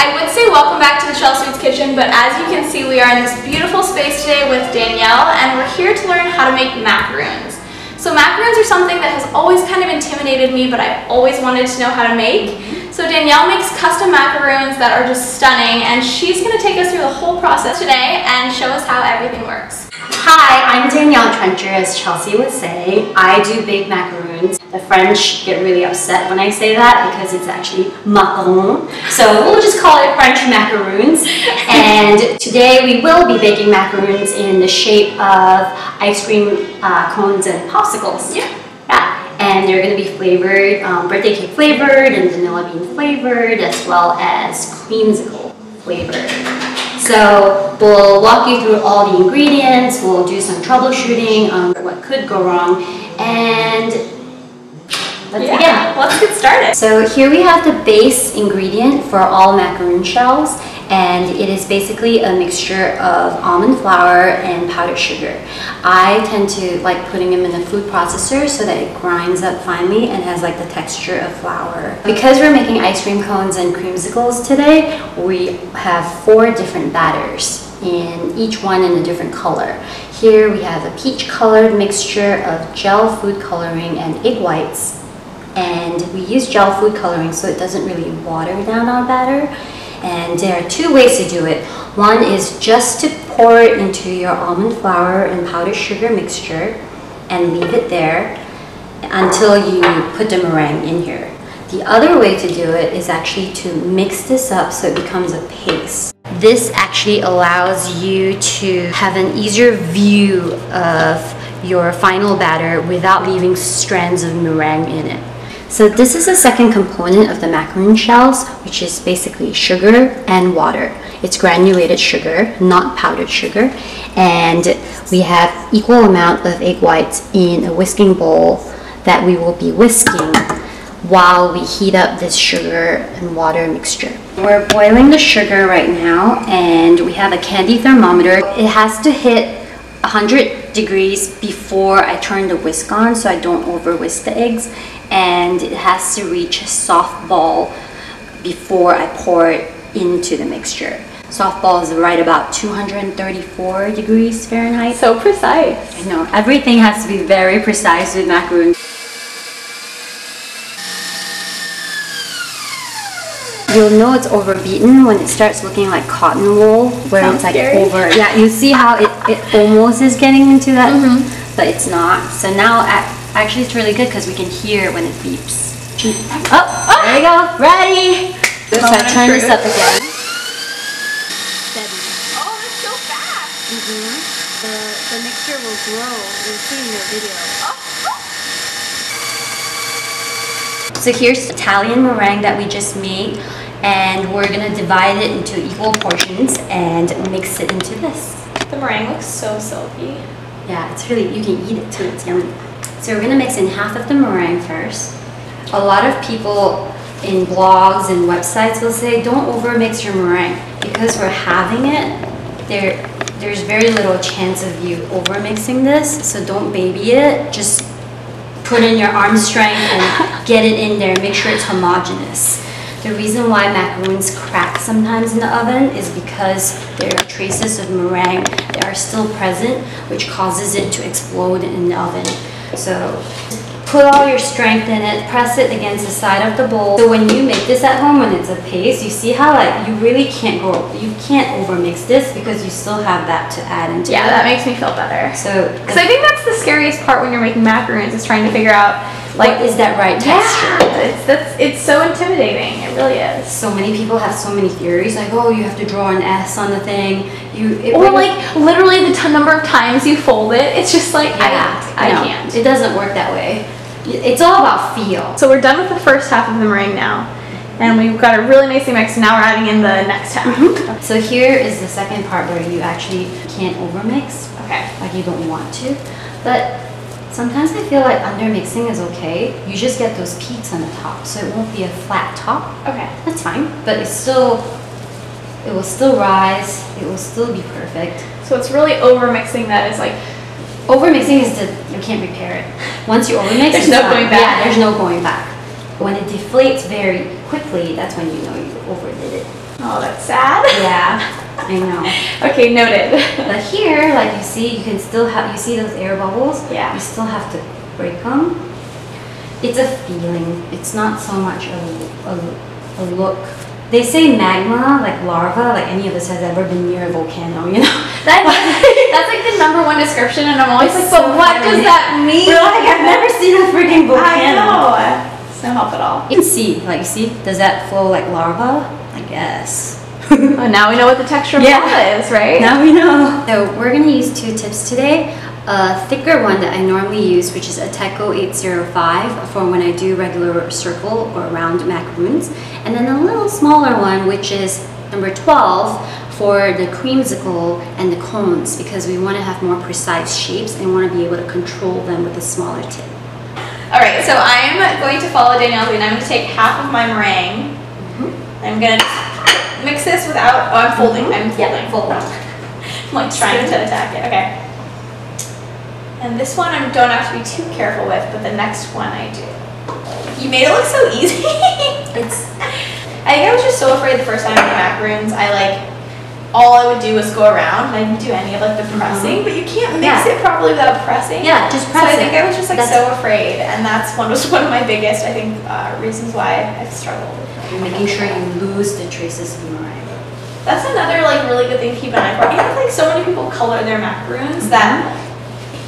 I would say welcome back to the Chelsweets kitchen, but as you can see, we are in this beautiful space today with Danielle, and we're here to learn how to make macaroons. So macaroons are something that has always kind of intimidated me, but I've always wanted to know how to make. So Danielle makes custom macaroons that are just stunning, and she's going to take us through the whole process today and show us how everything works. Hi, I'm Danielle Trencher, as Chelsea would say. I do bake macaroons. The French get really upset when I say that because it's actually macaron. So we'll just call it French macaroons. And today we will be baking macaroons in the shape of ice cream cones and popsicles. Yeah. And they're going to be flavored, birthday cake flavored and vanilla bean flavored, as well as creamsicle flavored. So we'll walk you through all the ingredients, we'll do some troubleshooting on what could go wrong, and let's begin. Let's get started. So here we have the base ingredient for all macaroon shells, and it is basically a mixture of almond flour and powdered sugar. I tend to like putting them in the food processor so that it grinds up finely and has like the texture of flour. Because we're making ice cream cones and creamsicles today, we have 4 different batters, in each one in a different color. Here we have a peach colored mixture of gel food coloring and egg whites, and we use gel food coloring so it doesn't really water down our batter. And there are 2 ways to do it. One is just to pour it into your almond flour and powdered sugar mixture and leave it there until you put the meringue in here. The other way to do it is actually to mix this up so it becomes a paste. This actually allows you to have an easier view of your final batter without leaving strands of meringue in it. So this is the second component of the macaroon shells, which is basically sugar and water. It's granulated sugar, not powdered sugar. And we have equal amount of egg whites in a whisking bowl that we will be whisking while we heat up this sugar and water mixture. We're boiling the sugar right now, and we have a candy thermometer. It has to hit 100 degrees before I turn the whisk on so I don't over whisk the eggs, and it has to reach a soft ball before I pour it into the mixture. Soft ball is right about 234 degrees Fahrenheit. So precise. I know, everything has to be very precise with macaroons. You'll know it's overbeaten when it starts looking like cotton wool, where it's like over. Yeah, you see how it almost is getting into that, but it's not. So now, actually it's really good because we can hear when it beeps. Oh, there you go, ready! So I turn this up again. Steady. Oh, it's so fast! The mixture will grow, you'll see in your video. So here's the Italian meringue that we just made, and we're gonna divide it into equal portions and mix it into this. The meringue looks so silky. Yeah, it's really, you can eat it too, it's yummy. So we're gonna mix in half of the meringue first. A lot of people in blogs and websites will say, don't over mix your meringue. Because we're having it, there's very little chance of you over mixing this, so don't baby it. Just put in your arm strength and get it in there, make sure it's homogeneous. The reason why macaroons crack sometimes in the oven is because there are traces of meringue that are still present, which causes it to explode in the oven. So put all your strength in it, press it against the side of the bowl. So when you make this at home, when it's a paste, you see how like you really can't over mix this because you still have that to add into it. Yeah, that makes me feel better. So, because I think that's the scariest part when you're making macaroons, is trying to figure out like, what is that right texture? Yeah, it's so intimidating. It really is. So many people have so many theories, like, oh, you have to draw an S on the thing. Or like literally the number of times you fold it. It's just like, I can't. It doesn't work that way. It's all about feel. So we're done with the first half of the meringue now, and we've got it really nicely mixed. Now we're adding in the next half. So here is the second part where you actually can't overmix. Okay. Like you don't want to, but sometimes I feel like under mixing is okay. You just get those peaks on the top, so it won't be a flat top. Okay. That's fine, but it will still rise. It will still be perfect. So it's really over mixing that is like. Overmixing is you can't repair it. Once you overmix, there's no going back. Yeah, there's no going back. When it deflates very quickly, that's when you know you overdid it. Oh, that's sad. Yeah, I know. Okay, noted. But here, like you see, you can still have, you see those air bubbles? Yeah. You still have to break them. It's a feeling. It's not so much a look. They say magma, like lava, like any of us has ever been near a volcano, you know? That's like the #1 description, and I'm always like, but what does that mean? We're like, I've never seen a freaking volcano. I know. It's no help at all. You can see, like, you see, does that flow like lava? I guess. Oh, now we know what the texture of lava is, right? Now we know. So we're gonna use 2 tips today. A thicker one that I normally use, which is a Teco 805 for when I do regular circle or round macaroons. And then a little smaller one, which is number 12 for the creamsicle and the cones, because we want to have more precise shapes and want to be able to control them with a smaller tip. Alright, so I'm going to follow Danielle's lead. I'm going to take half of my meringue. I'm going to mix this without, oh, I'm folding. I'm folding. Yeah, fold. I'm like trying to attack it. Okay. And this one I don't have to be too careful with, but the next one I do. You made it look so easy. I think I was just so afraid the first time I made macaroons. All I would do was go around, and I didn't do any of like the pressing, but you can't mix it properly without pressing. Yeah, just press it. So I think I was just like so afraid, and that's one of my biggest, I think, reasons why I've struggled. You're making sure you lose the traces of meringue. That's another like really good thing to keep an eye for. You know, like so many people color their macaroons that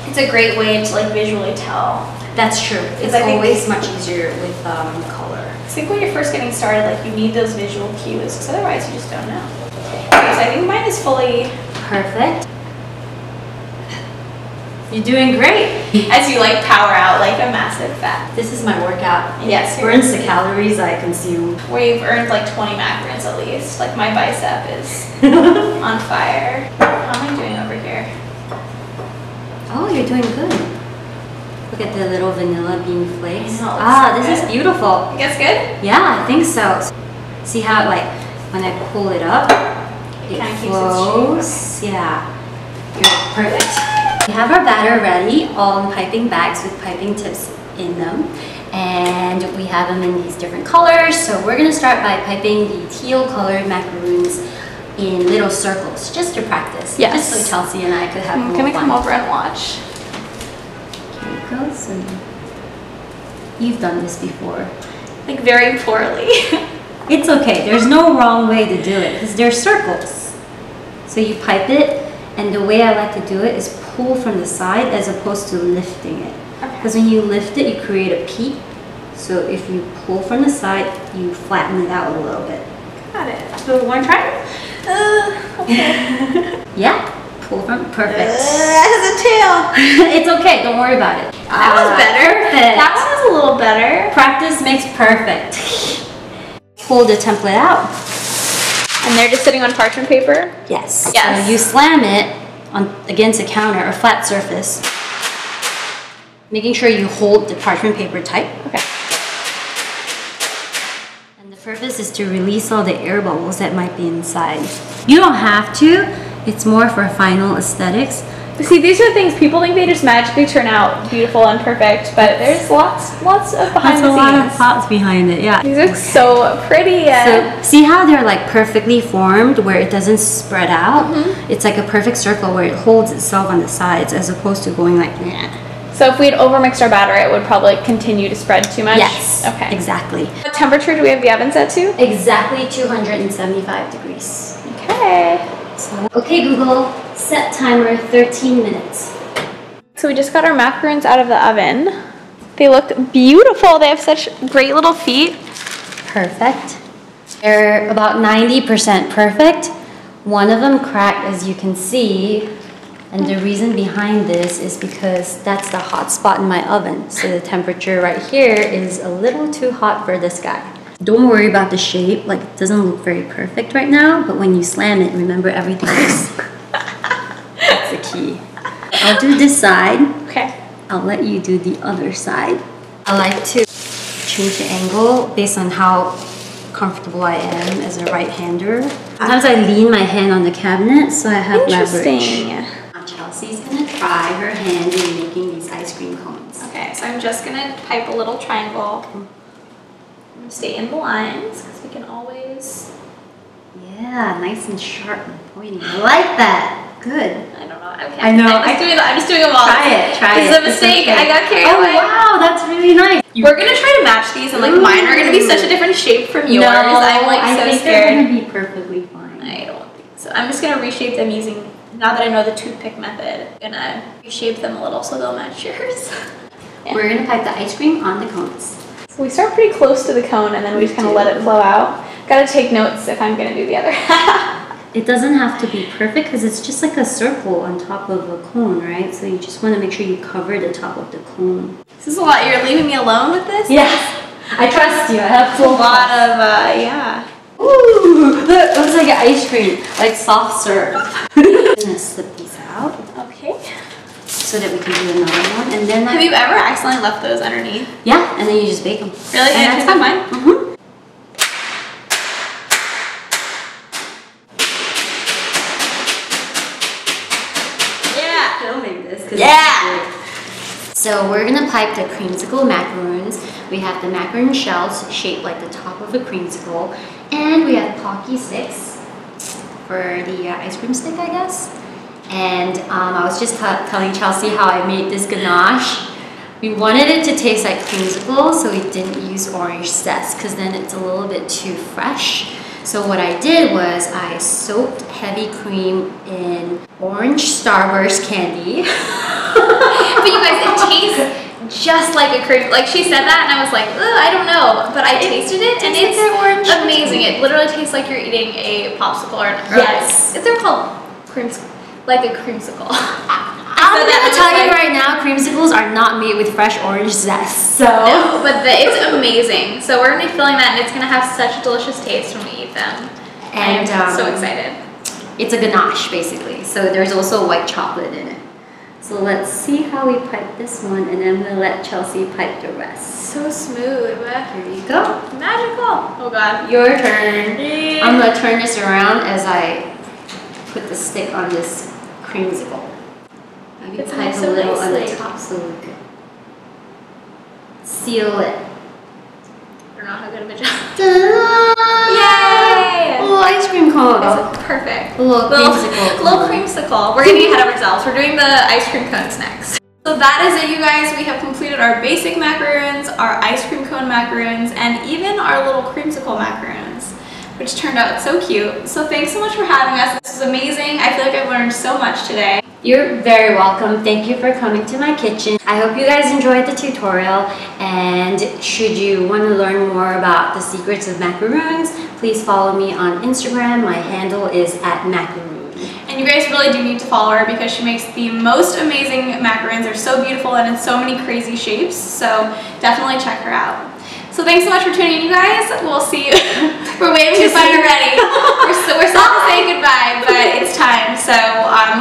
it's a great way to like visually tell. That's true. It's always much easier with color. I think when you're first getting started, like you need those visual cues, because otherwise you just don't know. Okay, so I think mine is fully perfect. You're doing great. As you like power out like a massive fat. This is my workout. Yes. It burns the calories I consume. We've earned like 20 macarons at least. Like my bicep is on fire. How am I doing over here? Oh, you're doing good. Look at the little vanilla bean flakes. Know, ah, this is beautiful. You guess good? Yeah, I think so. See how like when I pull it up, it flows. Yeah, you're perfect. We have our batter ready, all in piping bags with piping tips in them. And we have them in these different colors. So we're gonna start by piping the teal colored macaroons in little circles, just to practice. Yes. Just so Chelsea and I could have more fun. I'm gonna come over and watch. Here it goes. And you've done this before. Like very poorly. It's okay. There's no wrong way to do it because they're circles. So you pipe it, and the way I like to do it is pull from the side as opposed to lifting it. Because when you lift it, you create a peak. So if you pull from the side, you flatten it out a little bit. Got it. So one try? Okay. Yeah, pull from, perfect. It has a tail. It's okay, don't worry about it. That was better. Perfect. That one was a little better. Practice makes perfect. Pull the template out. And they're just sitting on parchment paper? Yes. Yes. So you slam it against a counter or flat surface, making sure you hold the parchment paper tight. Okay. And the purpose is to release all the air bubbles that might be inside. You don't have to. It's more for final aesthetics. See, these are things people think they just magically turn out beautiful and perfect, but there's lots of behind the scenes. There's a lot of thoughts behind it, yeah. These are so pretty. So see how they're like perfectly formed where it doesn't spread out? It's like a perfect circle where it holds itself on the sides as opposed to going like So if we'd overmixed our batter, it would probably continue to spread too much? Yes, okay. Exactly. What temperature do we have the oven set to? Exactly 275 degrees. Okay. So, okay, Google, set timer 13 minutes. So we just got our macarons out of the oven. They look beautiful. They have such great little feet. Perfect. They're about 90% perfect. One of them cracked, as you can see. And the reason behind this is because that's the hot spot in my oven. So the temperature right here is a little too hot for this guy. Don't worry about the shape, like it doesn't look very perfect right now, but when you slam it, remember everything is. That's the key. I'll do this side. Okay. I'll let you do the other side. I like to change the angle based on how comfortable I am as a right-hander. Sometimes I lean my hand on the cabinet so I have leverage. Now Chelsea's gonna try her hand in making these ice cream cones. Okay, so I'm just gonna pipe a little triangle. Stay in the lines because we can always. Yeah, nice and sharp and pointy. I like that. Good. I don't know. Okay. I know. I'm just doing them all. Try it. This is a mistake. I got carried away. Oh wow, that's really nice. We're gonna try to match these, and like mine are gonna be such a different shape from yours. No, I'm like I so think scared. they're gonna be perfectly fine. I don't think so. I'm just gonna reshape them using. Now that I know the toothpick method, I'm gonna reshape them a little so they'll match yours. Yeah. We're gonna pipe the ice cream on the cones. So we start pretty close to the cone, and then we just kind of let it flow out. Gotta take notes if I'm gonna do the other. It doesn't have to be perfect because it's just like a circle on top of a cone, right? So you just want to make sure you cover the top of the cone. This is a lot. You're leaving me alone with this? Yes, I trust you. I have a lot of, yeah. Ooh, that looks like an ice cream, like soft serve. I'm gonna slip these out. Okay. So that we can do another one, and then have you ever accidentally left those underneath? Yeah, and then you just bake them. Really? And that's mine. Mm-hmm. Yeah. Filming this. Yeah. So we're gonna pipe the creamsicle macaroons. We have the macaron shells shaped like the top of a creamsicle, and we have pocky sticks for the ice cream stick, I guess. And I was just telling Chelsea how I made this ganache. We wanted it to taste like creamsicle, so we didn't use orange zest because then it's a little bit too fresh. So what I did was I soaked heavy cream in orange Starburst candy. But you guys, it tastes just like a cream. Like she said that, and I was like, ugh, I don't know. But I tasted it, and it's amazing. It literally tastes like you're eating a popsicle or yes. They're called creamsicle. Like a creamsicle. I'm gonna tell you right now, creamsicles are not made with fresh orange zest. So no, but it's amazing. So we're gonna be filling that, and it's gonna have such a delicious taste when we eat them. And I'm so excited. It's a ganache basically. So there's also white chocolate in it. So let's see how we pipe this one, and then I'm gonna let Chelsea pipe the rest. So smooth. Here you go. Magical. Oh God. Your turn. Yeah. I'm gonna turn this around as I put the stick on this creamsicle. Maybe pipe a little on the top so we can seal it. I don't know how good of a job. Yay! A little ice cream cone. It's perfect. A little creamsicle. Little creamsicle. We're getting ahead of ourselves. We're doing the ice cream cones next. So that is it, you guys. We have completed our basic macaroons, our ice cream cone macaroons, and even our little creamsicle macaroons, which turned out so cute. So thanks so much for having us. This was amazing. I feel like I've learned so much today. You're very welcome. Thank you for coming to my kitchen. I hope you guys enjoyed the tutorial, and should you want to learn more about the secrets of macaroons, please follow me on Instagram. My handle is @macaroon. And you guys really do need to follow her because she makes the most amazing macaroons. They're so beautiful and in so many crazy shapes, so definitely check her out. So thanks so much for tuning in, you guys. We'll see you. We're waiting to find her ready. We're still to say goodbye, but it's time. So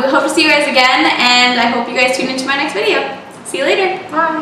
we hope to see you guys again, and I hope you guys tune into my next video. See you later. Bye.